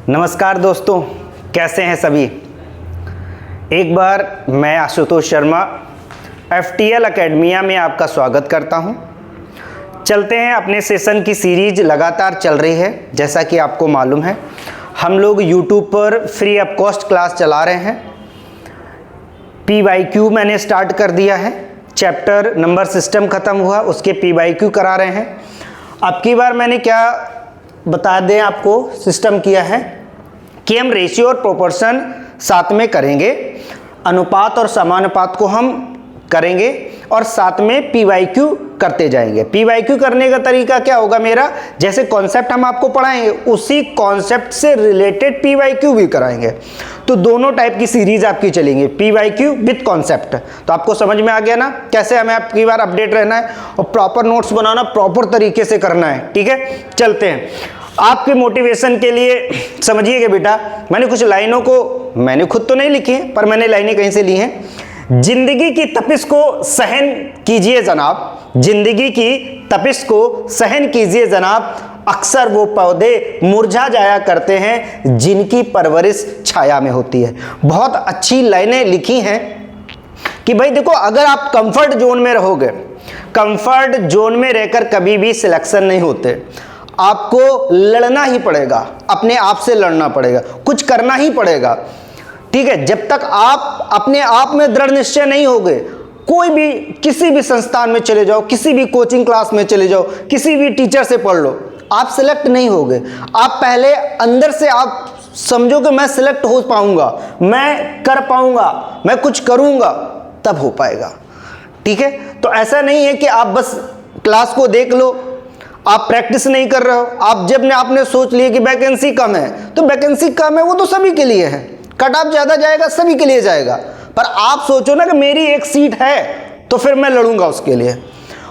नमस्कार दोस्तों, कैसे हैं सभी। एक बार मैं आशुतोष शर्मा FTL अकेडमिया में आपका स्वागत करता हूं। चलते हैं, अपने सेशन की सीरीज लगातार चल रही है। जैसा कि आपको मालूम है, हम लोग YouTube पर फ्री ऑफ कॉस्ट क्लास चला रहे हैं। PYQ मैंने स्टार्ट कर दिया है, चैप्टर नंबर सिस्टम ख़त्म हुआ, उसके PYQ करा रहे हैं। अब की बार मैंने क्या बता दें आपको, सिस्टम किया है कि हम रेशियो और प्रोपोर्शन साथ में करेंगे, अनुपात और समानुपात को हम करेंगे और साथ में PYQ करते जाएंगे। PYQ करने का तरीका क्या होगा मेरा, जैसे कॉन्सेप्ट हम आपको पढ़ाएंगे उसी कॉन्सेप्ट से रिलेटेड PYQ भी कराएंगे। तो दोनों टाइप की सीरीज आपकी चलेंगी, PYQ विद कॉन्सेप्ट। तो आपको समझ में आ गया ना कैसे हमें आपकी बार अपडेट रहना है और प्रॉपर नोट्स बनाना, प्रॉपर तरीके से करना है। ठीक है, चलते हैं। आपके मोटिवेशन के लिए समझिएगा बेटा, मैंने कुछ लाइनों को मैंने खुद तो नहीं लिखी हैं, पर मैंने लाइनें कहीं से ली हैं। जिंदगी की तपिश को सहन कीजिए जनाब, जिंदगी की तपिश को सहन कीजिए जनाब, अक्सर वो पौधे मुरझा जाया करते हैं जिनकी परवरिश छाया में होती है। बहुत अच्छी लाइनें लिखी हैं कि भाई देखो, अगर आप कंफर्ट जोन में रहोगे, कंफर्ट जोन में रहकर कभी भी सिलेक्शन नहीं होते। आपको लड़ना ही पड़ेगा, अपने आप से लड़ना पड़ेगा, कुछ करना ही पड़ेगा। ठीक है, जब तक आप अपने आप में दृढ़ निश्चय नहीं होगे, कोई भी किसी भी संस्थान में चले जाओ, किसी भी कोचिंग क्लास में चले जाओ, किसी भी टीचर से पढ़ लो, आप सिलेक्ट नहीं होगे। आप पहले अंदर से आप समझो कि मैं सिलेक्ट हो पाऊंगा, मैं कर पाऊंगा, मैं कुछ करूंगा, तब हो पाएगा। ठीक है, तो ऐसा नहीं है कि आप बस क्लास को देख लो, आप प्रैक्टिस नहीं कर रहे हो। आप जब आपने सोच लिया कि वैकेंसी कम है, तो वैकेंसी कम है वो तो सभी के लिए है, कट ऑफ ज्यादा जाएगा सभी के लिए जाएगा, पर आप सोचो ना कि मेरी एक सीट है तो फिर मैं लड़ूंगा उसके लिए।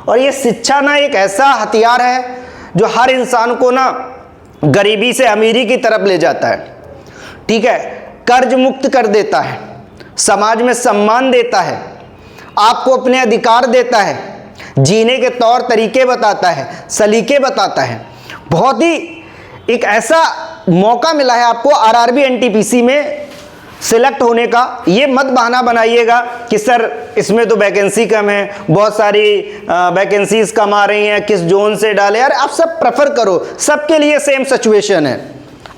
और ये शिक्षा ना एक ऐसा हथियार है जो हर इंसान को ना गरीबी से अमीरी की तरफ ले जाता है। ठीक है, कर्ज मुक्त कर देता है, समाज में सम्मान देता है, आपको अपने अधिकार देता है, जीने के तौर तरीके बताता है, सलीके बताता है। बहुत ही एक ऐसा मौका मिला है आपको RRB NTPC में सिलेक्ट होने का। ये मत बहाना बनाइएगा कि सर इसमें तो वैकेंसी कम है, बहुत सारी वैकेंसीज कम आ रही हैं, किस जोन से डाले। यार आप सब प्रेफर करो, सबके लिए सेम सिचुएशन है।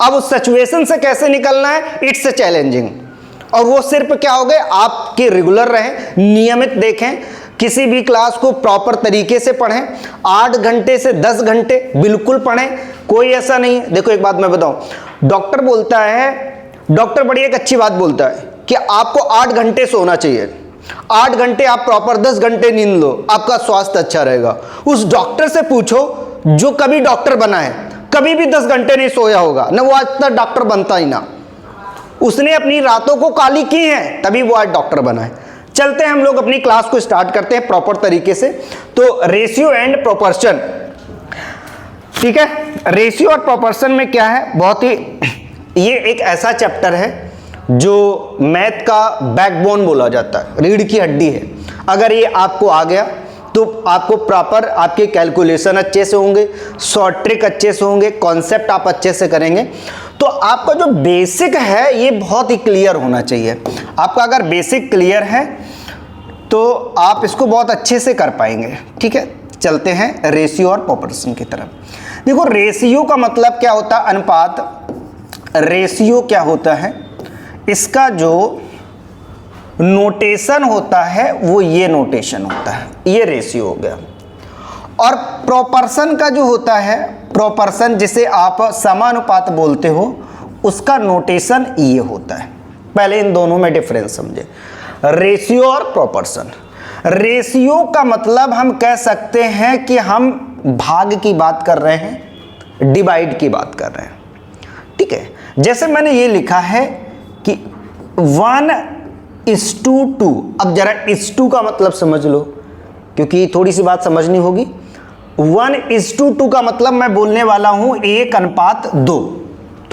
अब उस सिचुएशन से कैसे निकलना है, इट्स चैलेंजिंग। और वो सिर्फ क्या हो गए, आपके रेगुलर रहें, नियमित देखें, किसी भी क्लास को प्रॉपर तरीके से पढ़ें, 8 घंटे से 10 घंटे बिल्कुल पढ़ें। कोई ऐसा नहीं है, देखो एक बात मैं बताऊं, डॉक्टर बोलता है, डॉक्टर बड़ी एक अच्छी बात बोलता है कि आपको 8 घंटे सोना चाहिए, 8 घंटे आप प्रॉपर 10 घंटे नींद लो, आपका स्वास्थ्य अच्छा रहेगा। उस डॉक्टर से पूछो जो कभी डॉक्टर बना है, कभी भी 10 घंटे नहीं सोया होगा ना, वो आज तक डॉक्टर बनता ही ना, उसने अपनी रातों को काली की हैं तभी वो आज डॉक्टर बना है। चलते हैं, हम लोग अपनी क्लास को स्टार्ट करते हैं प्रॉपर तरीके से। तो रेशियो एंड प्रोपोर्शन, ठीक है, रेशियो और प्रोपोर्शन में क्या है, बहुत ही ये एक ऐसा चैप्टर है जो मैथ का बैकबोन बोला जाता है, रीढ़ की हड्डी है। अगर ये आपको आ गया तो आपको प्रॉपर आपके कैलकुलेशन अच्छे से होंगे, शॉर्ट ट्रिक अच्छे से होंगे, कॉन्सेप्ट आप अच्छे से करेंगे। तो आपका जो बेसिक है ये बहुत ही क्लियर होना चाहिए। आपका अगर बेसिक क्लियर है तो आप इसको बहुत अच्छे से कर पाएंगे। ठीक है, चलते हैं रेशियो और प्रोपोर्शन की तरफ। देखो, रेशियो का मतलब क्या होता है, अनुपात। रेशियो क्या होता है, इसका जो नोटेशन होता है वो ये नोटेशन होता है, ये रेशियो हो गया। और प्रोपोर्शन का जो होता है, प्रोपोर्शन जिसे आप समानुपात बोलते हो, उसका नोटेशन ये होता है। पहले इन दोनों में डिफरेंस समझे, रेशियो और प्रोपोर्शन। रेशियो का मतलब हम कह सकते हैं कि हम भाग की बात कर रहे हैं, डिवाइड की बात कर रहे हैं। ठीक है, जैसे मैंने ये लिखा है कि 1:2। अब जरा 1:2 का मतलब समझ लो, क्योंकि थोड़ी सी बात समझनी होगी। 1:2 का मतलब मैं बोलने वाला हूं 1:2।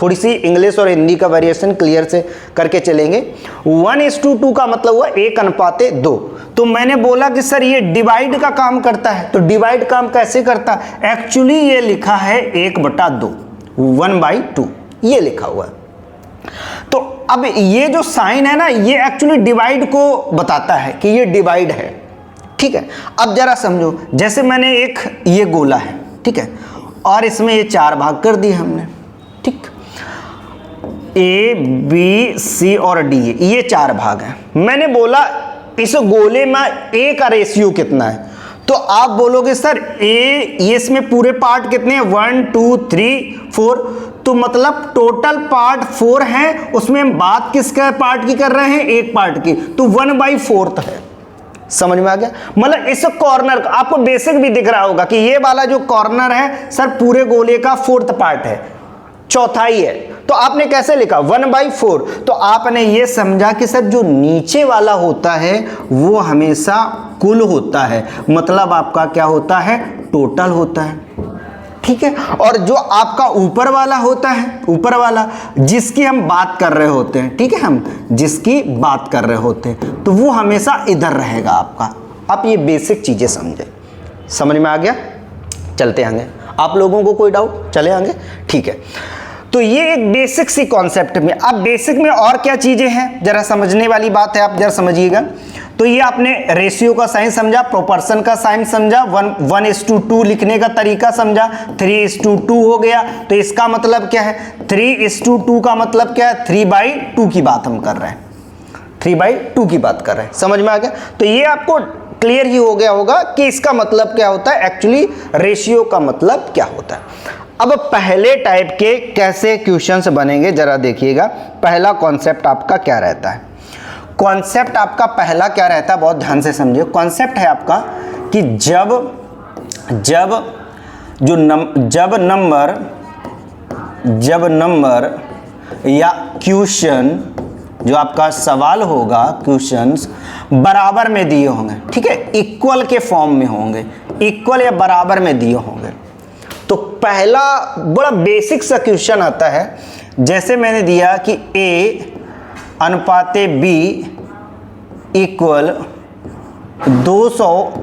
थोड़ी सी इंग्लिश और हिंदी का वेरिएशन क्लियर से करके चलेंगे। 1:2 का मतलब हुआ 1:2। तो मैंने बोला कि सर ये डिवाइड का काम करता है, तो डिवाइड काम कैसे करता है, एक्चुअली ये लिखा है 1/2, 1/2। ये लिखा हुआ है। तो अब ये जो साइन है ना, ये एक्चुअली डिवाइड को बताता है कि ये डिवाइड है, ठीक है। अब जरा समझो, जैसे मैंने एक ये गोला है, ठीक है, और इसमें ये 4 भाग कर दिए हमने, ठीक, ए बी सी और डी, ये 4 भाग हैं। मैंने बोला इस गोले में ए का रेशियो कितना है, तो आप बोलोगे सर ए, ये इसमें पूरे पार्ट कितने हैं, 1 2 3 4, तो मतलब टोटल पार्ट 4 हैं, उसमें हम बात किसका पार्ट की कर रहे हैं, एक पार्ट की, तो 1/4 है। समझ में आ गया? मतलब इस कॉर्नर, आपको बेसिक भी दिख रहा होगा कि ये वाला जो कॉर्नर है सर पूरे गोले का 4th पार्ट है, चौथाई है। तो आपने कैसे लिखा 1/4, तो आपने ये समझा कि सर जो नीचे वाला होता है वो हमेशा कुल होता है, मतलब आपका क्या होता है, टोटल होता है, ठीक है। और जो आपका ऊपर वाला होता है, ऊपर वाला जिसकी हम बात कर रहे होते हैं, ठीक है, हम जिसकी बात कर रहे होते हैं, तो वो हमेशा इधर रहेगा आपका। आप ये बेसिक चीजें समझे, समझ में आ गया? चलते आगे, आप लोगों को कोई डाउट, चले आगे, ठीक है। तो ये एक बेसिक सी कॉन्सेप्ट में, अब बेसिक में और क्या चीजें हैं जरा समझने वाली बात है, आप जरा समझिएगा। तो ये आपने रेशियो का साइन समझा, प्रोपोर्शन का साइन समझा, 1:2 लिखने का तरीका समझा, 3:2 हो गया, तो इसका मतलब क्या है, 3:2 का मतलब क्या है, 3/2 की बात हम कर रहे हैं, 3/2 की बात कर रहे हैं, समझ में आ गया? तो ये आपको क्लियर ही हो गया होगा कि इसका मतलब क्या होता है, एक्चुअली रेशियो का मतलब क्या होता है। अब पहले टाइप के कैसे क्वेश्चंस बनेंगे जरा देखिएगा। पहला कॉन्सेप्ट आपका क्या रहता है, कॉन्सेप्ट आपका पहला क्या रहता है, बहुत ध्यान से समझिए। कॉन्सेप्ट है आपका कि जब नंबर या क्वेश्चन, जो आपका सवाल होगा, क्वेश्चंस बराबर में दिए होंगे, ठीक है, इक्वल के फॉर्म में होंगे, इक्वल या बराबर में दिए होंगे, तो पहला बड़ा बेसिक सा क्वेश्चन आता है, जैसे मैंने दिया कि A अनुपाते B इक्वल 200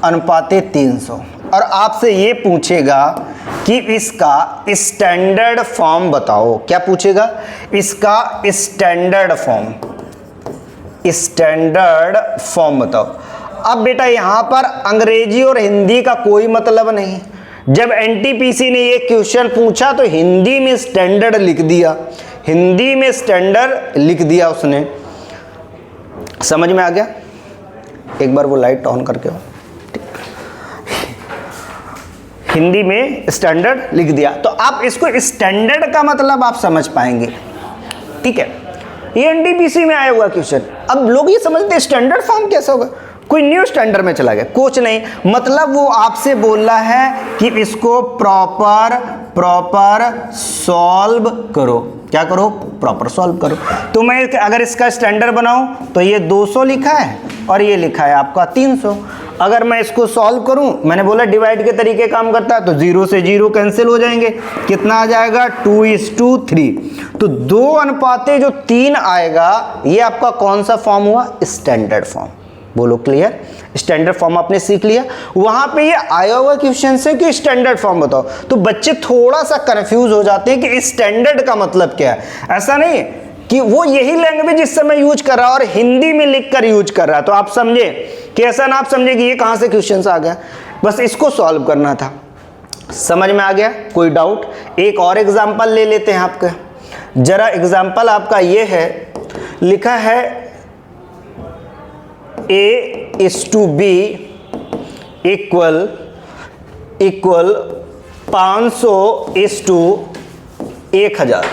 अनुपाते 300, और आपसे ये पूछेगा कि इसका स्टैंडर्ड फॉर्म बताओ। क्या पूछेगा? इसका स्टैंडर्ड फॉर्म बताओ। अब बेटा यहां पर अंग्रेजी और हिंदी का कोई मतलब नहीं। जब एनटीपीसी ने ये क्वेश्चन पूछा तो हिंदी में स्टैंडर्ड लिख दिया, हिंदी में स्टैंडर्ड लिख दिया उसने। समझ में आ गया? एक बार वो लाइट ऑन करके, हिंदी में स्टैंडर्ड लिख दिया, तो आप इसको स्टैंडर्ड का मतलब आप समझ पाएंगे, ठीक है। ये एनटीपीसी में आया हुआ क्वेश्चन। अब लोग ये समझते हैं स्टैंडर्ड फॉर्म कैसा होगा, कोई न्यू स्टैंडर्ड में चला गया, कुछ नहीं, मतलब वो आपसे बोल रहा है कि इसको प्रॉपर सॉल्व करो। क्या करो? प्रॉपर सॉल्व करो। तो मैं अगर इसका स्टैंडर्ड बनाऊं तो ये 200 लिखा है और ये लिखा है आपका 300। अगर मैं इसको सॉल्व करूं, मैंने बोला डिवाइड के तरीके काम करता है, तो 0 से 0 कैंसिल हो जाएंगे, कितना आ जाएगा 2:3। तो 2:3 आएगा, ये आपका कौन सा फॉर्म हुआ? Standard form. बोलो क्लियर? स्टैंडर्ड फॉर्म आपने सीख लिया। वहां पे ये आया हुआ क्वेश्चन से कि स्टैंडर्ड फॉर्म बताओ, तो बच्चे थोड़ा सा कंफ्यूज हो जाते हैं कि स्टैंडर्ड का मतलब क्या है। ऐसा नहीं है कि वो यही लैंग्वेज इस समय यूज कर रहा है और हिंदी में लिखकर यूज कर रहा है, तो आप समझे कि ऐसा ना आप समझे कि ये कहां से क्वेश्चन आ गया, बस इसको सॉल्व करना था। समझ में आ गया? कोई डाउट? एक और एग्जाम्पल ले लेते हैं आपका, जरा एग्जाम्पल आपका ये है, लिखा है A:B इक्वल 500:1000,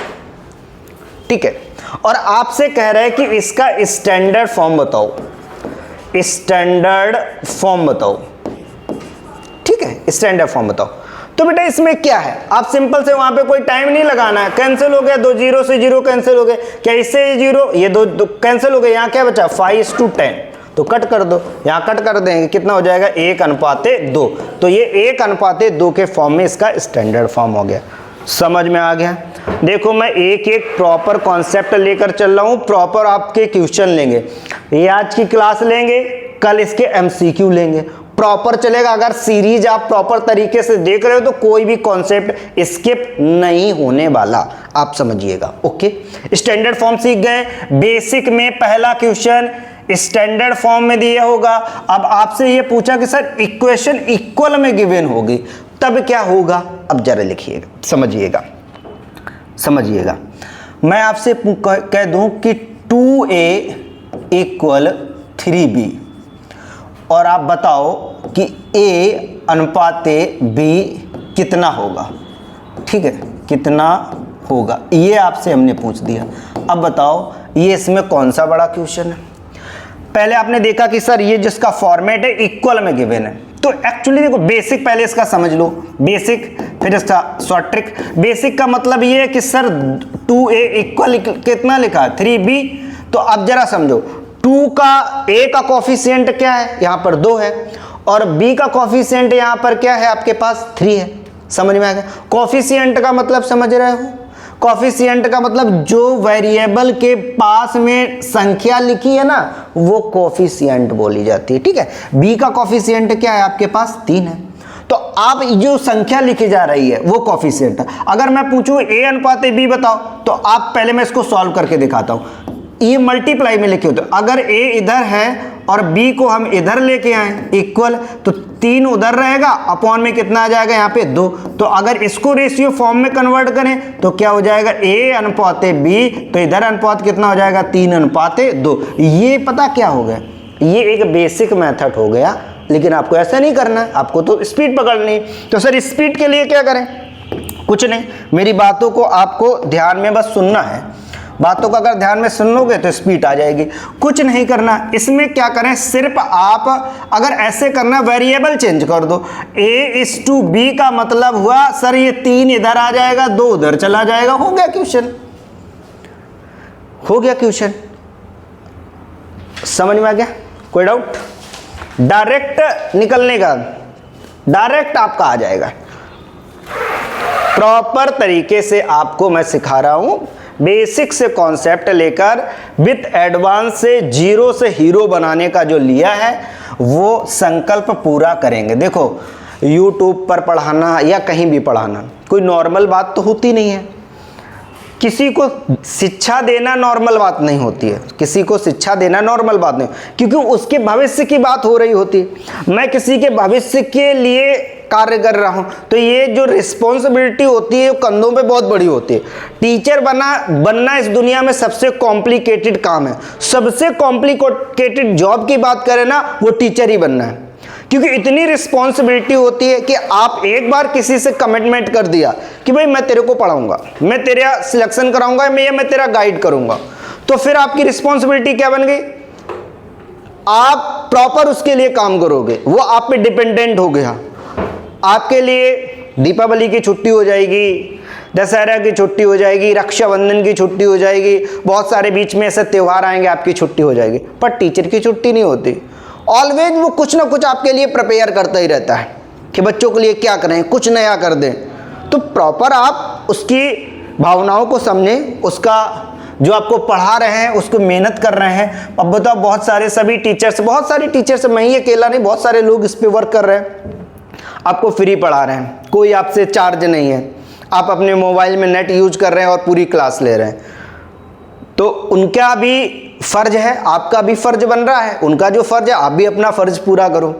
ठीक है। और आपसे कह रहे हैं कि इसका स्टैंडर्ड फॉर्म बताओ, स्टैंडर्ड फॉर्म बताओ, ठीक है, स्टैंडर्ड फॉर्म बताओ। तो बेटा इसमें क्या है, आप सिंपल से वहां पे कोई टाइम नहीं लगाना है, कैंसिल हो गया, 2 0 से 0 कैंसिल हो गए, क्या इससे 0, ये दो कैंसिल हो गए, यहाँ क्या बचा 5:10, तो कट कर दो, यहाँ कट कर देंगे, कितना हो जाएगा 1:2। तो ये 1:2 के फॉर्म में इसका स्टैंडर्ड फॉर्म हो गया। समझ में आ गया? देखो मैं एक एक प्रॉपर कॉन्सेप्ट लेकर चल रहा हूँ, प्रॉपर आपके क्वेश्चन लेंगे, ये आज की क्लास लेंगे, कल इसके एमसीक्यू लेंगे, प्रॉपर चलेगा। अगर सीरीज आप प्रॉपर तरीके से देख रहे हो तो कोई भी कॉन्सेप्ट स्किप नहीं होने वाला, आप समझिएगा। ओके, स्टैंडर्ड फॉर्म सीख गए। बेसिक में पहला क्वेश्चन स्टैंडर्ड फॉर्म में दिया होगा। अब आपसे ये पूछा कि सर इक्वेशन इक्वल में गिवन होगी तब क्या होगा, अब जरा लिखिएगा, समझिएगा। मैं आपसे कह दूं कि 2a इक्वल 3b और आप बताओ कि a अनुपात b कितना होगा। ठीक है, कितना होगा, ये आपसे हमने पूछ दिया। अब बताओ ये इसमें कौन सा बड़ा क्वेश्चन है। पहले आपने देखा कि सर ये जिसका फॉर्मेट है इक्वल में गिवन है, तो एक्चुअली देखो बेसिक पहले इसका समझ लो, बेसिक फिर इसका शॉर्ट ट्रिक। बेसिक का मतलब ये है कि सर 2a इक्वल कितना लिखा है 3b, तो अब जरा समझो 2 का a का कॉफिशिएंट क्या है, यहां पर 2 है, और b का कॉफिशिएंट यहां पर क्या है आपके पास 3 है। समझ में आ गया। कॉफिशिएंट का मतलब समझ रहे हो, कॉफिशिएंट का मतलब जो वेरिएबल के पास में संख्या लिखी है ना वो कॉफिशिएंट बोली जाती है। ठीक है, b का कॉफिशिएंट क्या है आपके पास 3 है, तो आप जो संख्या लिखी जा रही है वो कॉफिशिएंट है। अगर मैं पूछूं a अनुपात b बताओ, तो आप पहले मैं इसको सॉल्व करके दिखाता हूं। ये मल्टीप्लाई में लिखे होते, अगर a इधर है और b को हम इधर लेके आए इक्वल, तो 3 उधर रहेगा, अपॉन में कितना आ जाएगा यहाँ पे 2। तो अगर इसको रेशियो फॉर्म में कन्वर्ट करें तो क्या हो जाएगा a अनुपात b, तो इधर अनुपात कितना हो जाएगा 3 अनुपात 2। ये पता क्या हो गया, ये एक बेसिक मेथड हो गया, लेकिन आपको ऐसा नहीं करना है, आपको तो स्पीड पकड़नी है। तो सर स्पीड के लिए क्या करें, कुछ नहीं, मेरी बातों को आपको ध्यान में बस सुनना है। बातों को अगर ध्यान में सुन लोगे तो स्पीड आ जाएगी। कुछ नहीं करना, इसमें क्या करें, सिर्फ आप अगर ऐसे करना वेरिएबल चेंज कर दो। a/b का मतलब हुआ सर ये 3 इधर आ जाएगा, 2 उधर चला जाएगा, हो गया क्वेश्चन, हो गया क्वेश्चन। समझ में आ गया, कोई डाउट? डायरेक्ट निकलने का, डायरेक्ट आपका आ जाएगा। प्रॉपर तरीके से आपको मैं सिखा रहा हूं, बेसिक से कॉन्सेप्ट लेकर विथ एडवांस से जीरो से हीरो बनाने का जो लिया है वो संकल्प पूरा करेंगे। देखो YouTube पर पढ़ाना या कहीं भी पढ़ाना कोई नॉर्मल बात तो होती नहीं है। किसी को शिक्षा देना नॉर्मल बात नहीं होती है, किसी को शिक्षा देना नॉर्मल बात नहीं, क्योंकि उसके भविष्य की बात हो रही होती है। मैं किसी के भविष्य के लिए कार्य कर रहा हूं, तो ये जो रिस्पॉन्सिबिलिटी होती है वो कंधों पे बहुत बड़ी होती है। टीचर बनना इस दुनिया में सबसे कॉम्प्लिकेटेड काम है। सबसे कॉम्प्लिकेटेड जॉब की बात करें ना, वो टीचर ही बनना है, क्योंकि इतनी रिस्पॉन्सिबिलिटी होती है कि आप एक बार किसी से कमिटमेंट कर दिया कि भाई मैं तेरे को पढ़ाऊंगा, मैं तेरा सिलेक्शन कराऊंगा, मैं तेरा गाइड करूंगा, तो फिर आपकी रिस्पॉन्सिबिलिटी क्या बन गई, आप प्रॉपर उसके लिए काम करोगे, वो आप पे डिपेंडेंट हो गया। आपके लिए दीपावली की छुट्टी हो जाएगी, दशहरा की छुट्टी हो जाएगी, रक्षाबंधन की छुट्टी हो जाएगी, बहुत सारे बीच में ऐसे त्यौहार आएंगे आपकी छुट्टी हो जाएगी, पर टीचर की छुट्टी नहीं होती। ऑलवेज वो कुछ ना कुछ आपके लिए प्रिपेयर करता ही रहता है कि बच्चों के लिए क्या करें, कुछ नया कर दें। तो प्रॉपर आप उसकी भावनाओं को समझें, उसका जो आपको पढ़ा रहे हैं उसको मेहनत कर रहे हैं। अब बताओ बहुत सारे सभी टीचर्स, बहुत सारे टीचर्स, मैं ही अकेला नहीं, बहुत सारे लोग इस पे वर्क कर रहे हैं, आपको फ्री पढ़ा रहे हैं, कोई आपसे चार्ज नहीं है, आप अपने मोबाइल में नेट यूज कर रहे हैं और पूरी क्लास ले रहे हैं। तो उनका भी फर्ज है, आपका भी फर्ज बन रहा है, उनका जो फर्ज है आप भी अपना फर्ज पूरा करो।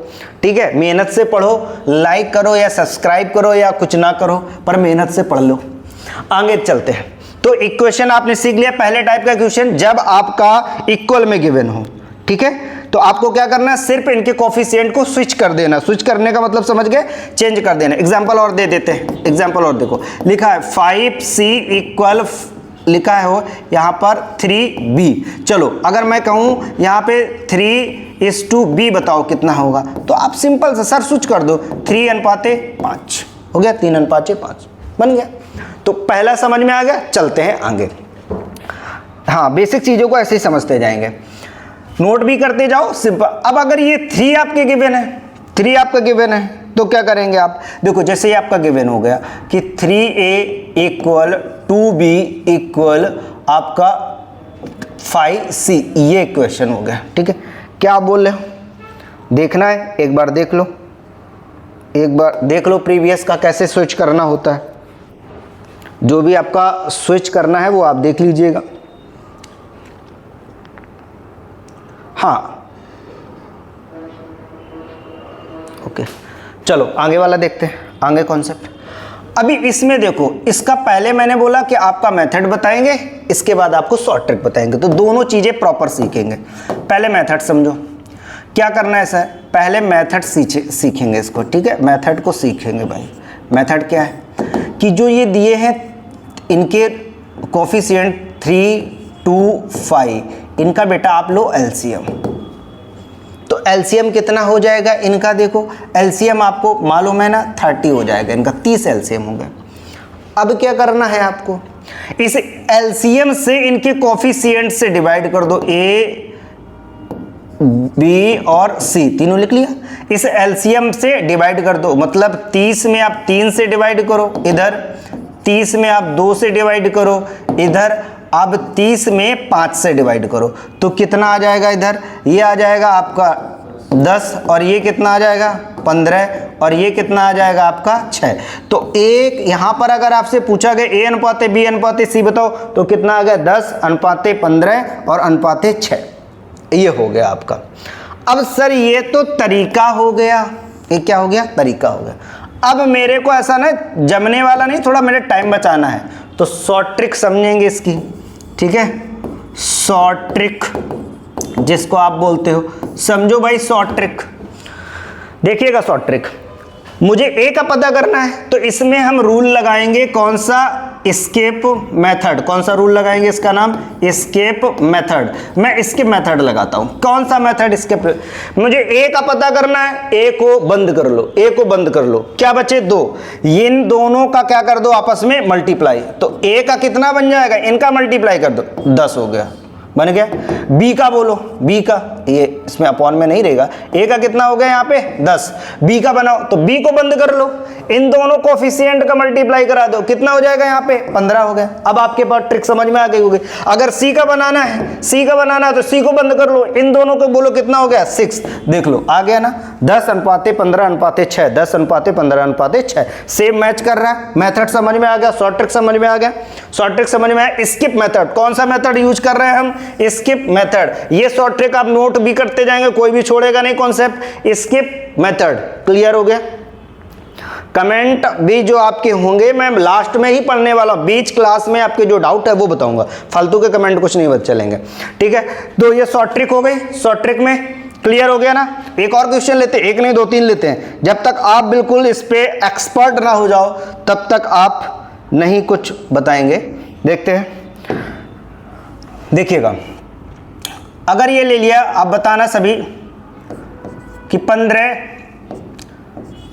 ठीक है, मेहनत से पढ़ो, लाइक करो या सब्सक्राइब करो या कुछ ना करो, पर मेहनत से पढ़ लो। आगे चलते हैं। तो इक्वेशन आपने सीख लिया, पहले टाइप का क्वेश्चन जब आपका इक्वल में गिवन हो। ठीक है, तो आपको क्या करना है, सिर्फ इनके कोफिशिएंट को स्विच कर देना। स्विच करने का मतलब समझ गए, चेंज कर देना। एग्जांपल और दे देते हैं, एग्जांपल और देखो, लिखा है 5c इक्वल, लिखा है हो यहाँ पर 3b। चलो अगर मैं कहूँ यहाँ पे 3:b बताओ कितना होगा, तो आप सिंपल से सर स्विच कर दो, 3:5 हो गया, 3:5 बन गया। तो पहला समझ में आ गया, चलते हैं आगे। हाँ, बेसिक चीज़ों को ऐसे ही समझते जाएंगे, नोट भी करते जाओ, सिंपल। अब अगर ये 3 आपके गिवन है, 3 आपका गिवन है, तो क्या करेंगे आप, देखो जैसे ये आपका गिवन हो गया कि 3a इक्वल 2b इक्वल आपका 5c, ये इक्वेशन हो गया। ठीक है, क्या आप बोल रहे हो, देखना है एक बार देख लो, एक बार देख लो प्रीवियस का कैसे स्विच करना होता है। जो भी आपका स्विच करना है वो आप देख लीजिएगा। हाँ ओके, चलो आगे वाला देखते हैं, आगे कॉन्सेप्ट। अभी इसमें देखो, इसका पहले मैंने बोला कि आपका मेथड बताएंगे, इसके बाद आपको शॉर्ट ट्रिक बताएंगे, तो दोनों चीज़ें प्रॉपर सीखेंगे। पहले मेथड समझो क्या करना है सर, पहले मेथड सीखेंगे इसको, ठीक है, मेथड को सीखेंगे भाई। मेथड क्या है कि जो ये दिए हैं इनके कोफिशिएंट 3, 2, 5, इनका बेटा आप लो एलसीएम। तो एलसीएम कितना हो जाएगा इनका, देखो एलसीएम आपको मालूम है ना 30 हो जाएगा इनका, 30 एलसीएम हो गया। अब क्या करना है आपको, इस एलसीएम से इनके कोफिशिएंट से डिवाइड कर दो, ए बी और सी तीनों लिख लिया। इस एलसीएम से डिवाइड कर दो, मतलब 30 में आप 3 से डिवाइड करो, इधर 30 में आप 2 से डिवाइड करो, इधर अब 30 में 5 से डिवाइड करो, तो कितना आ जाएगा इधर, ये आ जाएगा आपका 10 और ये कितना आ जाएगा 15 और ये कितना आ जाएगा आपका 6। तो एक यहाँ पर अगर आपसे पूछा गया ए अनुपाते बी अनुपाते सी बताओ, तो कितना आ गया 10 अनुपाते 15 और अनुपाते 6, ये हो गया आपका। अब सर ये तो तरीका हो गया, ये क्या हो गया, तरीका हो गया। अब मेरे को ऐसा ना जमने वाला नहीं, थोड़ा मेरे टाइम बचाना है, तो शॉर्ट ट्रिक समझेंगे इसकी, ठीक है, शॉर्ट ट्रिक जिसको आप बोलते हो, समझो भाई शॉर्ट ट्रिक। देखिएगा शॉर्ट ट्रिक, मुझे ए का पता करना है, तो इसमें हम रूल लगाएंगे कौन सा, एस्केप मेथड। कौन सा रूल लगाएंगे, इसका नाम एस्केप मेथड। मैं एस्केप मेथड लगाता हूं, कौन सा मेथड, एस्केप। मुझे ए का पता करना है, ए को बंद कर लो, ए को बंद कर लो, क्या बचे 2, इन दोनों का क्या कर दो आपस में मल्टीप्लाई, तो ए का कितना बन जाएगा, इनका मल्टीप्लाई कर दो, 10 हो गया, बन गया। बी का बोलो, बी का, ये इसमें अपॉन में नहीं रहेगा, ए का कितना हो गया यहाँ पे 10, बी का बनाओ, तो बी को बंद कर लो, इन दोनों कोफिशिएंट का मल्टीप्लाई करा दो, कितना हो जाएगा यहाँ पे 15 हो गया। अब आपके पास ट्रिक समझ में आ गई होगी। अगर सी का बनाना है, सी का बनाना है तो सी को बंद कर लो, इन दोनों को बोलो कितना हो गया 6, देख लो आ गया ना, 10 अनुपाते 15 अनुपाते 6, 10 अनुपाते 15 अनुपाते 6, सेम मैच कर रहा है। मेथड समझ में आ गया, शॉर्ट ट्रिक समझ में आ गया, शॉर्ट ट्रिक समझ में आया। स्किप मेथड, कौन सा मेथड यूज कर रहे हैं हम, स्किप मेथड। ये शॉर्ट ट्रिक आप नोट भी करते जाएंगे, कोई भी छोड़ेगा नहीं कॉन्सेप्ट, स्किप मेथड। क्लियर हो गया। कमेंट भी जो आपके होंगे मैं लास्ट में ही पढ़ने वाला हूं, बीच क्लास में आपके जो डाउट है वो बताऊंगा, फालतू के कमेंट कुछ नहीं चलेंगे, ठीक है। तो ये शॉर्ट ट्रिक हो गई, शॉर्ट ट्रिक में क्लियर हो गया ना। एक और क्वेश्चन लेते हैं, एक नहीं 2-3 लेते हैं, जब तक आप बिल्कुल इस पे एक्सपर्ट ना हो जाओ तब तक आप नहीं कुछ बताएंगे। देखते हैं, देखिएगा, अगर ये ले लिया, आप बताना सभी कि 15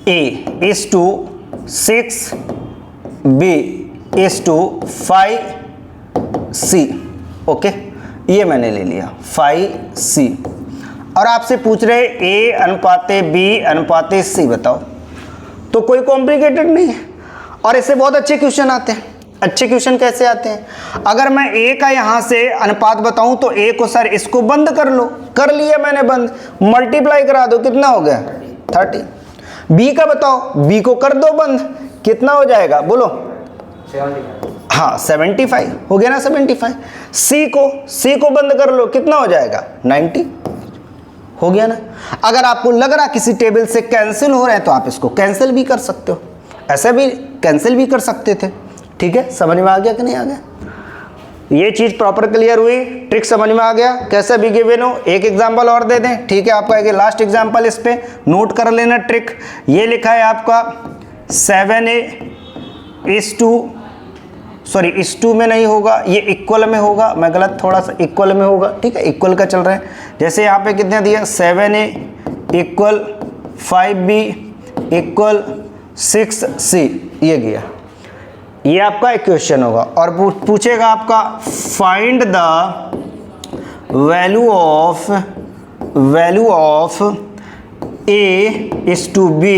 A is to 6 B is to 5 C, okay, ये मैंने ले लिया 5 C, और आपसे पूछ रहे A अनुपाते B अनुपाते C बताओ, तो कोई कॉम्प्लिकेटेड नहीं है, और इससे बहुत अच्छे क्वेश्चन आते हैं। अच्छे क्वेश्चन कैसे आते हैं, अगर मैं A का यहाँ से अनुपात बताऊं तो A को सर इसको बंद कर लो, कर लिया मैंने बंद, मल्टीप्लाई करा दो, कितना हो गया 30। बी का बताओ, बी को कर दो बंद, कितना हो जाएगा बोलो, 75। हाँ 75 हो गया ना, 75। सी को बंद कर लो, कितना हो जाएगा 90, हो गया ना। अगर आपको लग रहा किसी टेबल से कैंसिल हो रहे हैं तो आप इसको कैंसिल भी कर सकते हो, ऐसे भी कैंसिल भी कर सकते थे, ठीक है। समझ में आ गया कि नहीं आ गया, ये चीज प्रॉपर क्लियर हुई, ट्रिक समझ में आ गया, कैसे भी गिवन हो। एक एग्जांपल और दे दें, ठीक है, आपका एक लास्ट एग्जांपल इस पे नोट कर लेना ट्रिक। ये लिखा है आपका 7A is to, सॉरी इस टू में नहीं होगा, ये इक्वल में होगा, मैं गलत, थोड़ा सा इक्वल में होगा, ठीक है, इक्वल का चल रहा है। जैसे यहाँ पे कितने दिया, 7A equal 5B equal 6C, ये गया, ये आपका एक क्वेश्चन होगा। और पूछेगा आपका find the value of A is to B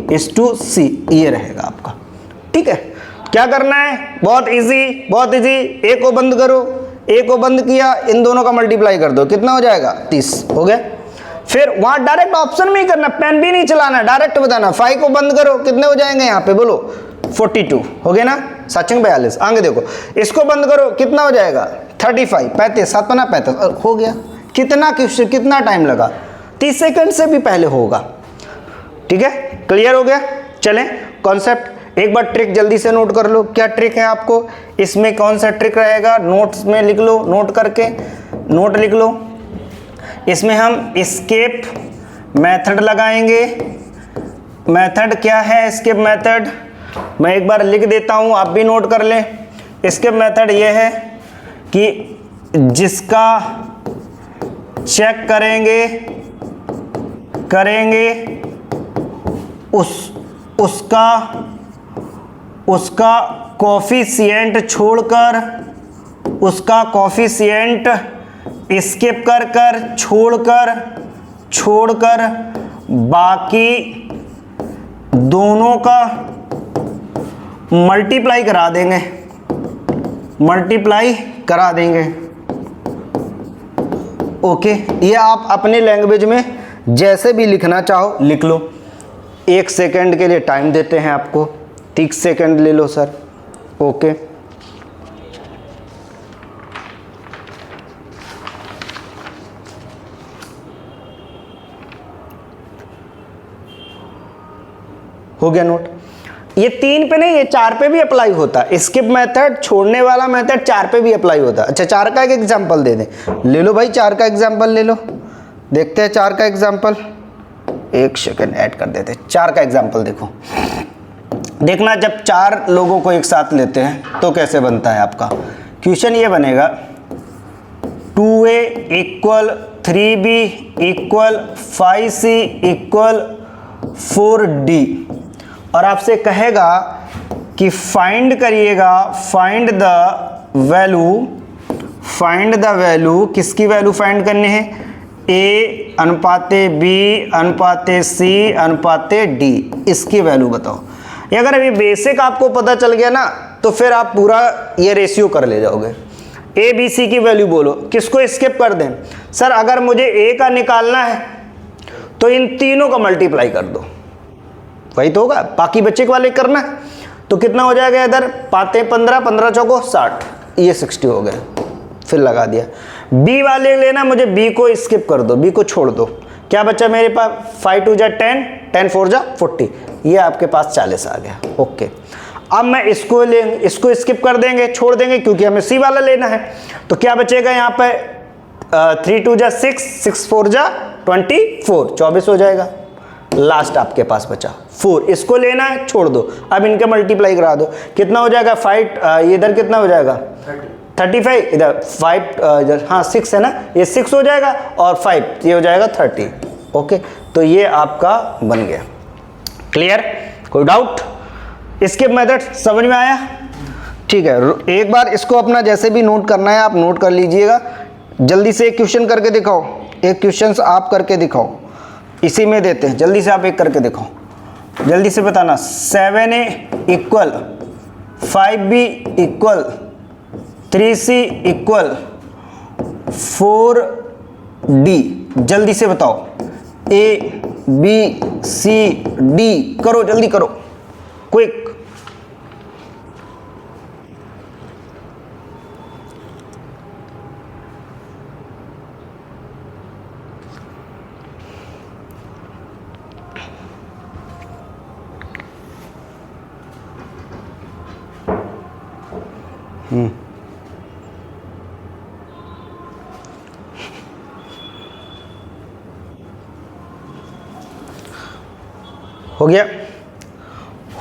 is to C, ये रहेगा आपका, ठीक है। क्या करना है, बहुत इजी, बहुत इजी। ए को बंद करो, ए को बंद किया, इन दोनों का मल्टीप्लाई कर दो, कितना हो जाएगा 30, हो गया। फिर वहां डायरेक्ट ऑप्शन में ही करना, पेन भी नहीं चलाना, डायरेक्ट बताना 5 को बंद करो, कितने हो जाएंगे यहाँ पे बोलो 42 हो गया ना, 7 42। आगे देखो, इसको बंद करो, कितना हो जाएगा 35, 35 7 5 35 हो गया। कितना क्वेश्चन, कितना टाइम लगा, 30 सेकंड से भी पहले होगा। ठीक है, क्लियर हो गया। चलें कॉन्सेप्ट एक बार ट्रिक जल्दी से नोट कर लो, क्या ट्रिक है आपको इसमें, कौन सा ट्रिक रहेगा, नोट्स में लिख लो, नोट करके नोट लिख लो। इसमें हम एस्केप मेथड लगाएंगे। मेथड क्या है एस्केप मेथड, मैं एक बार लिख देता हूं, आप भी नोट कर लें। एस्केप मेथड ये है कि जिसका चेक करेंगे उसका कोफिशिएंट स्किप कर छोड़कर बाकी दोनों का मल्टीप्लाई करा देंगे। ओके, ये आप अपने लैंग्वेज में जैसे भी लिखना चाहो लिख लो। 1 सेकंड के लिए टाइम देते हैं आपको, 30 सेकंड ले लो सर। ओके, हो गया नोट। ये 3 पे नहीं, ये 4 पे भी अप्लाई होता है। स्किप मेथड, छोड़ने वाला मेथड 4 पे भी अप्लाई होता है। अच्छा, 4 का एक एग्जांपल दे दें, ले लो भाई 4 का एग्जांपल ले लो, देखते हैं 4 का एग्जांपल। 1 सेकंड ऐड कर देते हैं। 4 का एग्जांपल देखो, देखना जब 4 लोगों को एक साथ लेते हैं तो कैसे बनता है आपका क्वेश्चन। ये बनेगा 2a = 3b = 5c = 4d, और आपसे कहेगा कि फाइंड करिएगा, फाइंड द वैल्यू, किसकी वैल्यू फाइंड करनी है, a अनुपाते b अनुपाते c अनुपाते d, इसकी वैल्यू बताओ। ये अगर अभी बेसिक आपको पता चल गया ना तो फिर आप पूरा ये रेशियो कर ले जाओगे। a b c की वैल्यू बोलो, किसको स्किप कर दें सर, अगर मुझे a का निकालना है तो इन तीनों का मल्टीप्लाई कर दो, वही तो होगा, बाकी बच्चे के वाले करना है। तो कितना हो जाएगा इधर, 5 15 15 चौको 60, ये 60 हो गया, फिर लगा दिया। बी वाले लेना, मुझे बी को स्किप कर दो, बी को छोड़ दो, क्या बच्चा मेरे पास 5 2 जा 10, 10 4 जा 40, ये आपके पास 40 आ गया। ओके, अब मैं इसको लेंगे, इसको स्किप कर देंगे, छोड़ देंगे, क्योंकि हमें सी वाला लेना है। तो क्या बचेगा यहाँ पे 3 2 जा 6, 6 4 जा 24, 24 हो जाएगा। लास्ट आपके पास बचा 4, इसको लेना है, छोड़ दो। अब इनके मल्टीप्लाई करा दो, कितना हो जाएगा 5, इधर कितना हो जाएगा 35, इधर 5, इधर हाँ 6 है ना, ये 6 हो जाएगा, और 5 ये हो जाएगा 30। ओके, तो ये आपका बन गया। क्लियर, कोई डाउट? इसके मेथड समझ में आया? ठीक है, एक बार इसको अपना जैसे भी नोट करना है आप नोट कर लीजिएगा। जल्दी से एक क्वेश्चन करके दिखाओ, एक क्वेश्चन आप करके दिखाओ, इसी में देते हैं, जल्दी से आप एक करके दिखाओ, जल्दी से बताना। 7a = 5b = 3c = 4d, जल्दी से बताओ। a b c d करो, जल्दी करो, क्विक।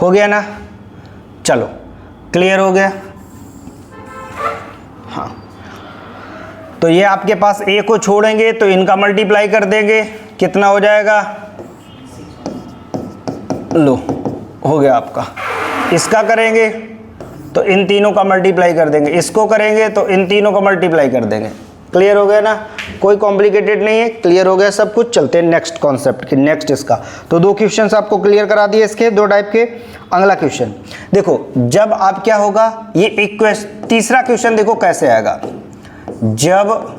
हो गया ना, चलो क्लियर हो गया। हाँ, तो ये आपके पास a को छोड़ेंगे तो इनका मल्टीप्लाई कर देंगे, कितना हो जाएगा, लो हो गया आपका। इसका करेंगे तो इन तीनों का मल्टीप्लाई कर देंगे, इसको करेंगे तो इन तीनों का मल्टीप्लाई कर देंगे। क्लियर हो गया ना, कोई कॉम्प्लिकेटेड नहीं है, क्लियर हो गया सब कुछ। चलते हैं नेक्स्ट कॉन्सेप्ट की, नेक्स्ट इसका। तो 2 क्वेश्चंस आपको क्लियर करा दिए इसके, 2 टाइप के। अगला क्वेश्चन देखो, जब आप क्या होगा, ये तीसरा क्वेश्चन देखो कैसे आएगा, जब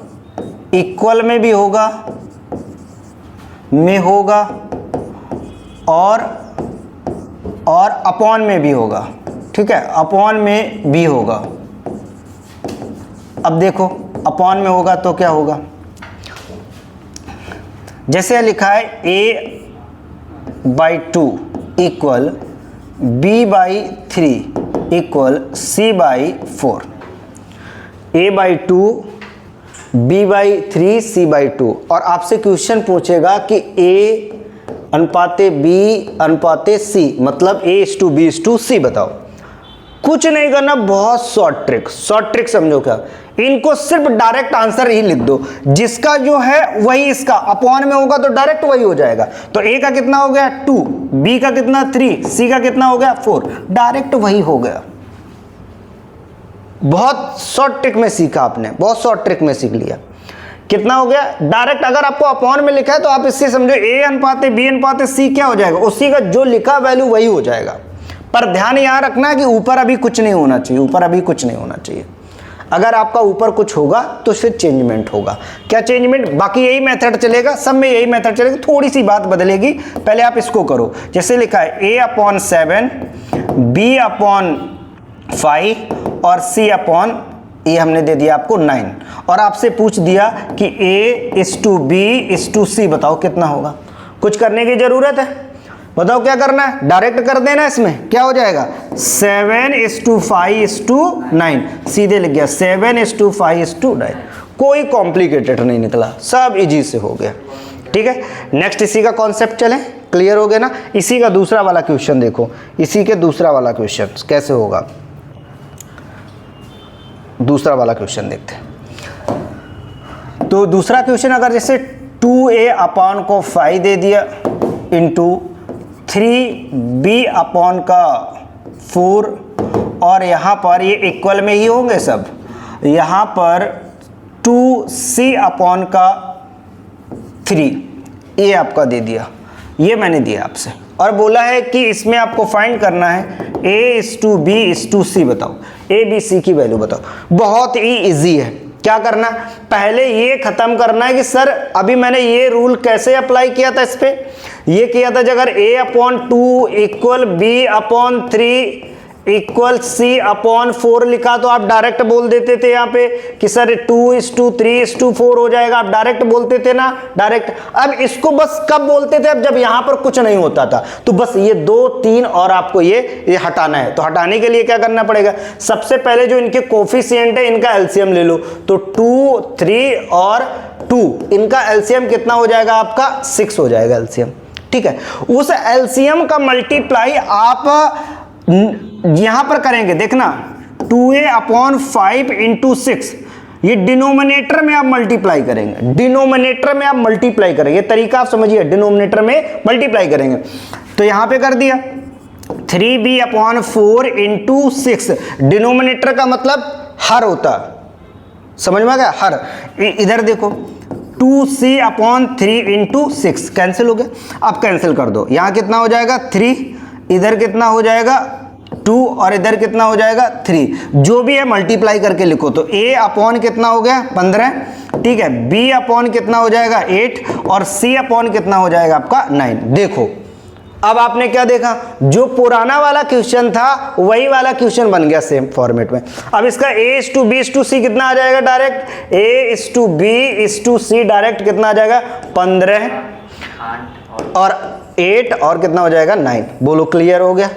इक्वल में भी होगा में होगा और अपॉन में भी होगा, ठीक है, अपॉन में भी होगा। अब देखो अपॉन में होगा तो क्या होगा, जैसे लिखा है a/2 equal b/3 equal c/4, a/2 b/3 c/2। और आपसे क्वेश्चन पूछेगा कि a अनुपाते b अनुपाते c मतलब a/b/c बताओ। कुछ नहीं करना, बहुत शॉर्ट ट्रिक समझो क्या, इनको सिर्फ डायरेक्ट आंसर ही लिख दो, जिसका जो है वही इसका अपॉन में होगा तो डायरेक्ट वही हो जाएगा। तो a का कितना हो गया 2, b का कितना 3, c का कितना हो गया 4, डायरेक्ट वही हो गया। बहुत शॉर्ट ट्रिक में सीखा आपने, बहुत शॉर्ट ट्रिक में सीख लिया। कितना हो गया डायरेक्ट, अगर आपको अपॉन में लिखा है तो आप इससे समझो a अनुपाते b अनुपाते c क्या हो जाएगा, उसी का जो लिखा वैल्यू वही हो जाएगा। पर ध्यान यहां रखना है कि ऊपर अभी कुछ नहीं होना चाहिए, ऊपर अभी कुछ नहीं होना चाहिए। अगर आपका ऊपर कुछ होगा तो फिर चेंजमेंट होगा। क्या चेंजमेंट, बाकी यही मेथड चलेगा, सब में यही मेथड चलेगा, थोड़ी सी बात बदलेगी। पहले आप इसको करो, जैसे लिखा है a/7 b/5 और c/, ये हमने दे दिया आपको 9, और आपसे पूछ दिया कि a/b/c बताओ कितना होगा। कुछ करने की जरूरत है, बताओ क्या करना है, डायरेक्ट कर देना। इसमें क्या हो जाएगा 7:5:9, सीधे लिख गया 7:5:9, कोई कॉम्प्लिकेटेड नहीं निकला, सब इजी से हो गया। ठीक है, नेक्स्ट इसी का कॉन्सेप्ट चले, क्लियर हो गया ना। इसी का दूसरा वाला क्वेश्चन देखो, इसी के दूसरा वाला क्वेश्चन कैसे होगा, दूसरा वाला क्वेश्चन देखते हैं। तो दूसरा क्वेश्चन अगर जैसे 2a/5 दे दिया इंटू 3b/4, और यहाँ पर ये इक्वल में ही होंगे सब, यहाँ पर 2c/3 ये आपका दे दिया, ये मैंने दिया आपसे, और बोला है कि इसमें आपको फाइंड करना है a/b/c बताओ, a b c की वैल्यू बताओ। बहुत ही इजी है, क्या करना, पहले ये खत्म करना है कि सर अभी मैंने ये रूल कैसे अप्लाई किया था, इस पे ये किया था, अगर a/2 equal b/3 equal c/4 लिखा तो आप डायरेक्ट बोल देते थे यहाँ पे कि सर 2:3:4 हो जाएगा, आप डायरेक्ट बोलते थे ना, डायरेक्ट। अब इसको बस कब बोलते थे, अब जब यहाँ पर कुछ नहीं होता था, तो बस ये 2 3 और आपको ये हटाना है। तो हटाने के लिए क्या करना पड़ेगा, सबसे पहले जो इनके कोफिशिएंट है इनका एलसीएम ले लो, तो 2 3 और 2 इनका एलसीएम कितना हो जाएगा आपका 6 हो जाएगा एलसीएम। ठीक है, उस एलसीएम का मल्टीप्लाई आप यहां पर करेंगे, देखना 2a/5 × 6, ये डिनोमिनेटर में आप मल्टीप्लाई करेंगे, डिनोमिनेटर में आप मल्टीप्लाई करेंगे, तरीका आप समझिए, डिनोमिनेटर में मल्टीप्लाई करेंगे। तो यहां पे कर दिया 3b/4 × 6, डिनोमिनेटर का मतलब हर होता, समझ में आ गया, हर। इधर देखो 2c/3 × 6 कैंसिल हो गया, अब कैंसिल कर दो, यहां कितना हो जाएगा 3, इधर कितना हो जाएगा 2 और इधर कितना हो जाएगा 3, जो भी है मल्टीप्लाई करके लिखो। तो a/ कितना हो गया 15, ठीक है, b/ कितना हो जाएगा 8 और c/ कितना हो जाएगा आपका 9। देखो अब आपने क्या देखा, जो पुराना वाला क्वेश्चन था वही वाला क्वेश्चन बन गया सेम फॉर्मेट में। अब इसका a/b/c कितना आ जाएगा, डायरेक्ट a/b/c डायरेक्ट कितना आ जाएगा 15 और 8 और कितना हो जाएगा 9। बोलो क्लियर हो गया,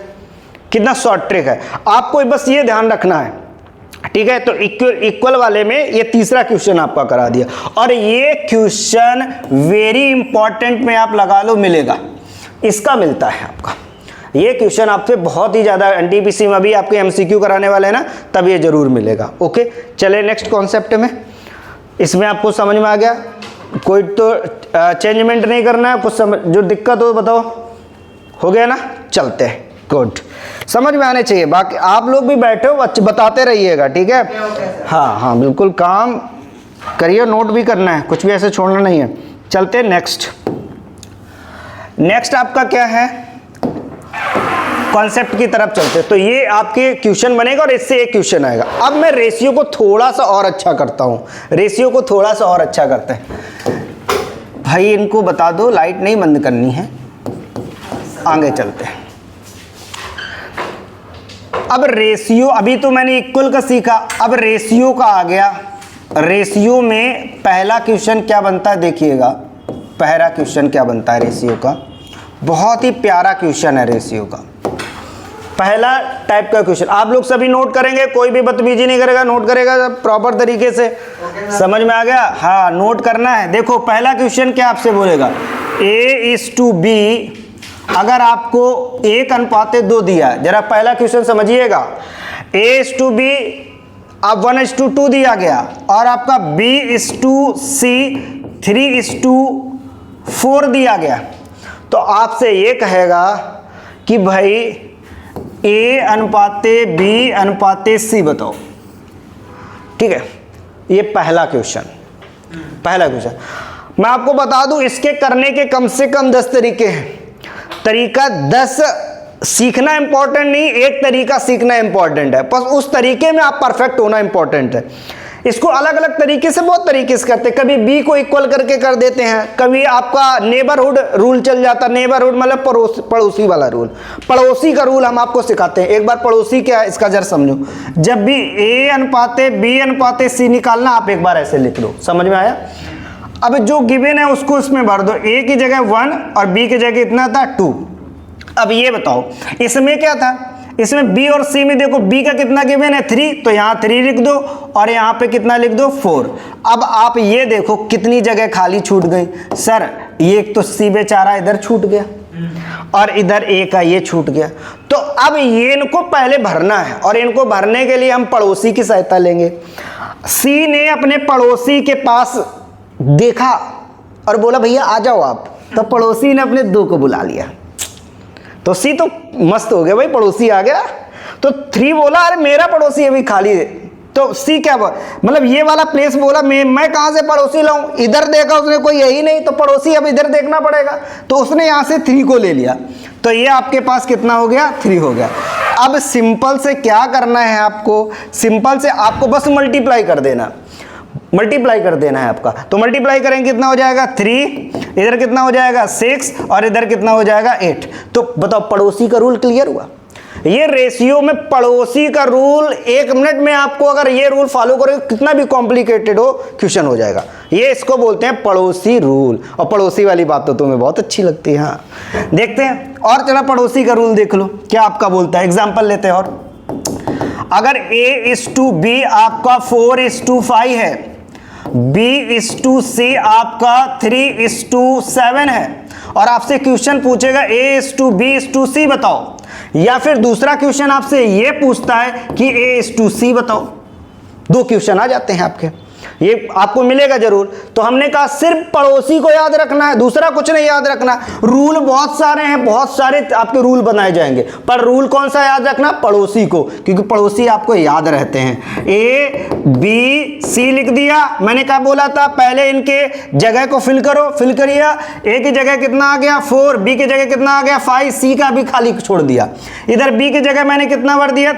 कितना शॉर्ट ट्रिक है, आपको बस ये ध्यान रखना है। ठीक है, तो इक्वल वाले में ये तीसरा क्वेश्चन आपका करा दिया, और ये क्वेश्चन वेरी इंपॉर्टेंट में आप लगा लो मिलेगा, इसका मिलता है आपका ये क्वेश्चन आपसे बहुत ही ज्यादा, एनटीपीसी में भी आपके एमसीक्यू कराने वाले हैं ना, तब ये जरूर मिलेगा। ओके, चले नेक्स्ट कॉन्सेप्ट में। इसमें आपको समझ में आ गया, कोई तो चेंजमेंट नहीं करना है, कुछ जो दिक्कत हो बताओ, हो गया ना, चलते हैं, गुड, समझ में आने चाहिए। बाकी आप लोग भी बैठे हो, बताते रहिएगा, ठीक है, हाँ हाँ बिल्कुल, काम करिए, नोट भी करना है, कुछ भी ऐसे छोड़ना नहीं है। चलते हैं नेक्स्ट। नेक्स्ट आपका क्या है, कॉन्सेप्ट की तरफ चलते हैं। तो ये आपके क्वेश्चन बनेगा और इससे एक क्वेश्चन आएगा। अब मैं रेशियो को थोड़ा सा और अच्छा करता हूं, रेशियो को थोड़ा सा और अच्छा करते हैं। भाई इनको बता दो लाइट नहीं बंद करनी है, आगे चलते हैं। अब रेशियो, अभी तो मैंने इक्वल का सीखा, अब रेशियो का आ गया। रेशियो में पहला क्वेश्चन क्या बनता है देखिएगा, पहला क्वेश्चन क्या बनता है रेशियो का, बहुत ही प्यारा क्वेश्चन है रेशियो का, पहला टाइप का क्वेश्चन। आप लोग सभी नोट करेंगे, कोई भी बदतमीजी नहीं करेगा, नोट करेगा प्रॉपर तरीके से। समझ में आ गया? हाँ, नोट करना है। देखो पहला क्वेश्चन क्या आपसे बोलेगा, A:B, अगर आपको 1:2 दिया है, जरा पहला क्वेश्चन समझिएगा। A:B अब 1:2 दिया गया और आपका B:C 3:4 दिया गया, तो आपसे ये कहेगा कि भाई A:B:C बताओ। ठीक है, ये पहला क्वेश्चन, पहला क्वेश्चन। मैं आपको बता दूं इसके करने के कम से कम 10 तरीके हैं। तरीका 10 सीखना इंपॉर्टेंट नहीं, एक तरीका सीखना इंपॉर्टेंट है, बस उस तरीके में आप परफेक्ट होना इंपॉर्टेंट है। इसको अलग अलग तरीके से, बहुत तरीके से करते हैं। कभी B को इक्वल करके कर देते हैं, कभी आपका नेबरहुड रूल चल जाता है। नेबरहुड मतलब पड़ोसी वाला रूल, पड़ोसी का रूल हम आपको सिखाते हैं। एक बार पड़ोसी क्या है इसका जरा समझो। जब भी A:B:C निकालना, आप एक बार ऐसे लिख लो, समझ में आया? अब जो गिवन है उसको इसमें भर दो। A की जगह 1 और B की जगह इतना था 2। अब ये बताओ इसमें क्या था, इसमें B और C में देखो B का कितना गिवन है 3, तो यहाँ 3 लिख दो और यहाँ पे कितना लिख दो 4। अब आप ये देखो कितनी जगह खाली छूट गई। सर ये एक तो C बेचारा इधर छूट गया और इधर A का ये छूट गया, तो अब ये इनको पहले भरना है और इनको भरने के लिए हम पड़ोसी की सहायता लेंगे। C ने अपने पड़ोसी के पास देखा और बोला भैया आ जाओ आप, तो पड़ोसी ने अपने 2 को बुला लिया, तो C तो मस्त हो गया, भाई पड़ोसी आ गया। तो 3 बोला अरे मेरा पड़ोसी अभी खाली है, तो C क्या मतलब ये वाला प्लेस बोला मैं कहां से पड़ोसी लाऊं, इधर देखा उसने कोई यही नहीं, तो पड़ोसी अब इधर देखना पड़ेगा, तो उसने यहां से 3 को ले लिया, तो ये आपके पास कितना हो गया 3 हो गया। अब सिंपल से क्या करना है आपको, सिंपल से आपको बस मल्टीप्लाई कर देना, मल्टीप्लाई कर देना है आपका। तो मल्टीप्लाई करेंगे कितना हो जाएगा 3, इधर कितना हो जाएगा 6 और इधर कितना हो जाएगा 8। तो बताओ पड़ोसी का रूल क्लियर हुआ। ये रेशियो में पड़ोसी का रूल 1 मिनट में आपको अगर ये रूल फॉलो करोगे, कितना भी कॉम्प्लिकेटेड हो क्वेश्चन हो जाएगा। ये इसको बोलते हैं पड़ोसी रूल, और पड़ोसी वाली बात तो तुम्हें बहुत अच्छी लगती है। हाँ देखते हैं और, चला पड़ोसी का रूल देख लो क्या आपका बोलता है। एग्जाम्पल लेते हैं, और अगर A:B आपका 4:5 है, B:C आपका 3:7 है, और आपसे क्वेश्चन पूछेगा A:B:C बताओ, या फिर दूसरा क्वेश्चन आपसे ये पूछता है कि A:C बताओ। 2 क्वेश्चन आ जाते हैं आपके, ये आपको मिलेगा जरूर। तो हमने कहा सिर्फ पड़ोसी को याद रखना है, दूसरा कुछ नहीं याद रखना। रूल बहुत सारे हैं, बहुत सारे आपके रूल बनाए जाएंगे, पर रूल कौन सा याद रखना, पड़ोसी को, क्योंकि पड़ोसी आपको याद रहते हैं। A:B:C लिख दिया, मैंने क्या बोला था पहले, इनके जगह को फिल करो, फिल करिए। A की जगह कितना आ गया 4, B की जगह कितना आ गया 5, C का भी खाली छोड़ दिया। इधर B की जगह मैंने कितना भर दिया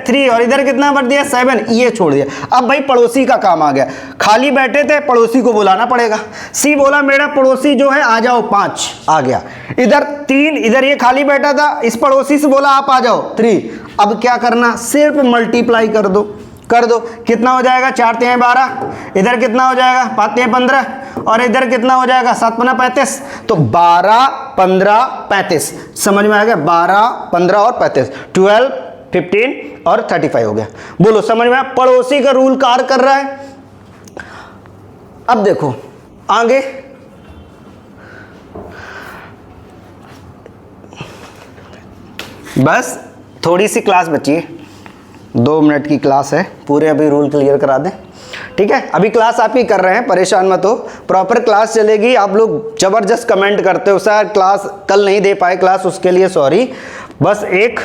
3 और इधर कितना भर दिया 7, ये छोड़ दिया। अब भाई पड़ोसी का काम आ गया, खाली बैठे थे पड़ोसी को बुलाना पड़ेगा। C बोला मेरा पड़ोसी जो है आ जाओ 5, आ गया। इधर 3, इधर ये खाली बैठा था, इस पड़ोसी से बोला आप आ जाओ 3। अब क्या करना, सिर्फ मल्टीप्लाई कर दो, कर दो। कितना हो जाएगा 4×3 12, इधर कितना हो जाएगा 5×3 15, और इधर कितना हो जाएगा 7×5 35। तो 12 15 35, समझ में आ गया। 12 15 और 35, 12 15 और 35 हो गया। बोलो समझ में आया। पड़ोसी का रूल कार्य कर रहा है। अब देखो आगे, बस थोड़ी सी क्लास बची है, 2 मिनट की क्लास है, पूरे अभी रूल क्लियर करा दें। ठीक है, अभी क्लास आप ही कर रहे हैं, परेशान मत हो, प्रॉपर क्लास चलेगी। आप लोग जबरदस्त कमेंट करते हो सर क्लास कल नहीं दे पाए क्लास, उसके लिए सॉरी। बस एक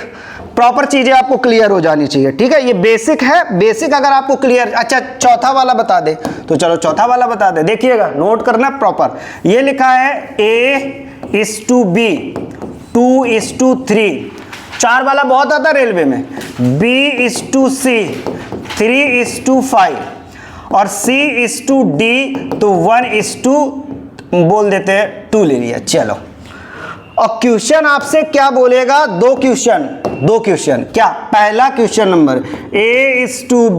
प्रॉपर चीजें आपको क्लियर हो जानी चाहिए। ठीक है, ये बेसिक है, बेसिक अगर आपको क्लियर। अच्छा चौथा वाला बता दे, तो चलो चौथा वाला बता दे, देखिएगा नोट करना प्रॉपर। ये लिखा है A:B 2:3, 4 वाला बहुत आता है रेलवे में, B:C 3:5 और C:D तो 1:9 बोल देते हैं 2 ले लिया। चलो, और क्वेश्चन आपसे क्या बोलेगा, दो क्वेश्चन। क्या, पहला क्वेश्चन नंबर A:B:C:D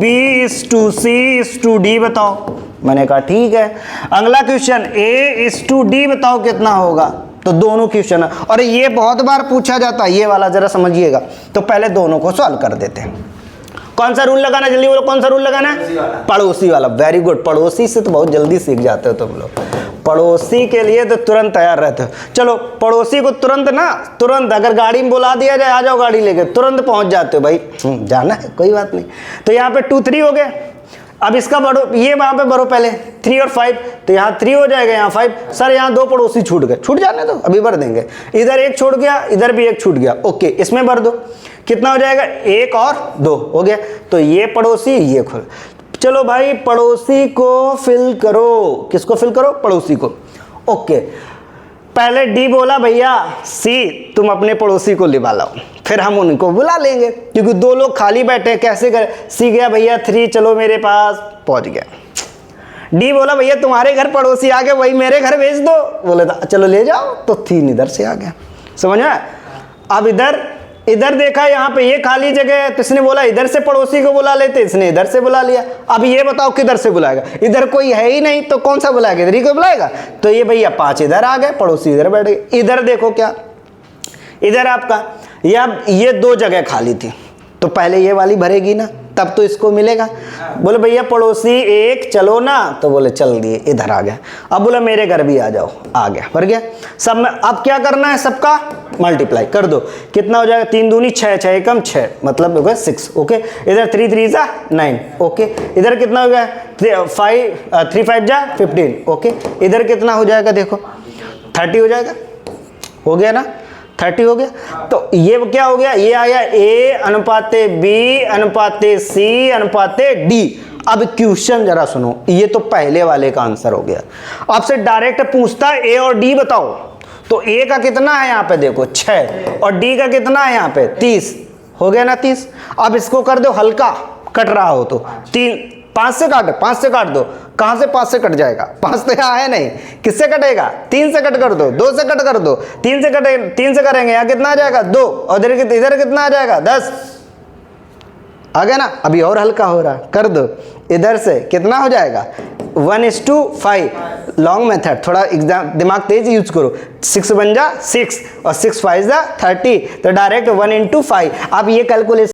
बताओ। मैंने कहा ठीक है। अगला क्वेश्चन A:D बताओ कितना होगा। तो दोनों क्वेश्चन, और ये बहुत बार पूछा जाता है, ये वाला जरा समझिएगा। तो पहले दोनों को सॉल्व कर देते हैं। कौन सा रूल लगाना, जल्दी बोलो, कौन सा रूल लगाना है? पड़ोसी वाला। वेरी गुड, पड़ोसी से तो बहुत जल्दी सीख जाते हो तुम लोग। पड़ोसी के लिए तो तुरंत तैयार रहते हो। चलो, पड़ोसी को तुरंत अगर गाड़ी में बुला दिया जाए, आ जाओ गाड़ी लेके, तुरंत पहुंच जाते हो भाई, जाना है कोई बात नहीं। तो यहाँ पे 2 3 हो गए। अब इसका बढ़ो, ये वहां पे बढ़ो पहले 3 और 5, तो यहाँ 3 हो जाएगा, यहाँ 5। सर यहाँ 2 पड़ोसी छूट गए, छूट जाने दो, अभी भर देंगे। इधर 1 छूट गया, इधर भी 1 छूट गया। ओके, इसमें भर दो। कितना हो जाएगा? 1 और 2 हो गया। तो ये पड़ोसी, ये खुल। चलो भाई, पड़ोसी को फिल करो। किसको फिल करो? पड़ोसी को। ओके, पहले डी बोला भैया, सी तुम अपने पड़ोसी को लिवा लाओ, फिर हम उनको बुला लेंगे, क्योंकि 2 लोग खाली बैठे, कैसे करें? सी गया भैया 3, चलो मेरे पास, पहुंच गया। डी बोला भैया तुम्हारे घर पड़ोसी आ गए, वही मेरे घर भेज दो। बोले चलो ले जाओ, तो 3 इधर से आ गया। समझ में? अब इधर देखा, यहाँ पे ये खाली जगह है, तो इसने बोला इधर से पड़ोसी को बुला लेते, इसने इधर से बुला लिया। अब ये बताओ किधर से बुलाएगा? इधर कोई है ही नहीं, तो कौन सा बुलाएगा? इधर ही को बुलाएगा। तो ये भैया 5 इधर आ गए, पड़ोसी इधर बैठ गए। इधर देखो क्या, इधर आपका ये 2 जगह खाली थी, तो पहले ये वाली भरेगी ना, तब तो इसको मिलेगा। बोले भैया पड़ोसी 1 चलो ना, तो बोले चल दिए, इधर आ गया। अब बोला मेरे घर भी आ जाओ, आ गया, भर गया सब में। अब क्या करना है? सबका मल्टीप्लाई कर दो। कितना हो जाएगा? 3 दूनी 6, 6 एकम 6, मतलब हो गया 6। ओके, इधर 3 3 जा 9। ओके, इधर कितना हो गया? 3 5 जा 15। ओके, इधर कितना हो जाएगा? देखो 30 हो जाएगा। हो गया ना, 30 हो गया। तो ये क्या हो गया? ये आया A अनुपाते B अनुपाते C अनुपाते D। अब क्वेश्चन जरा सुनो, ये तो पहले वाले का आंसर हो गया। आपसे डायरेक्ट पूछता है A और D बताओ, तो A का कितना है यहाँ पे? देखो 6, और D का कितना है यहाँ पे? 30। हो गया ना 30। अब इसको कर दो हल्का, कट रहा हो तो 5 से काट दो। कहां से 5 से कट जाएगा? 5 तो यहाँ है नहीं, किससे कटेगा? 3 से कट कर दो, 2 से कट कर दो, 3 से करेंगे, यहाँ कितना आ जाएगा? 2, और इधर कितना आ जाएगा? 10। आ गया ना? अभी और हल्का हो रहा, कर दो। इधर से कितना हो जाएगा? 1:5। लॉन्ग मेथड, थोड़ा एग्जाम दिमाग तेज यूज करो। 6 बन जा 6, और 6 5 जा 30, तो डायरेक्ट 1 into 5। अब ये कैलकुलेशन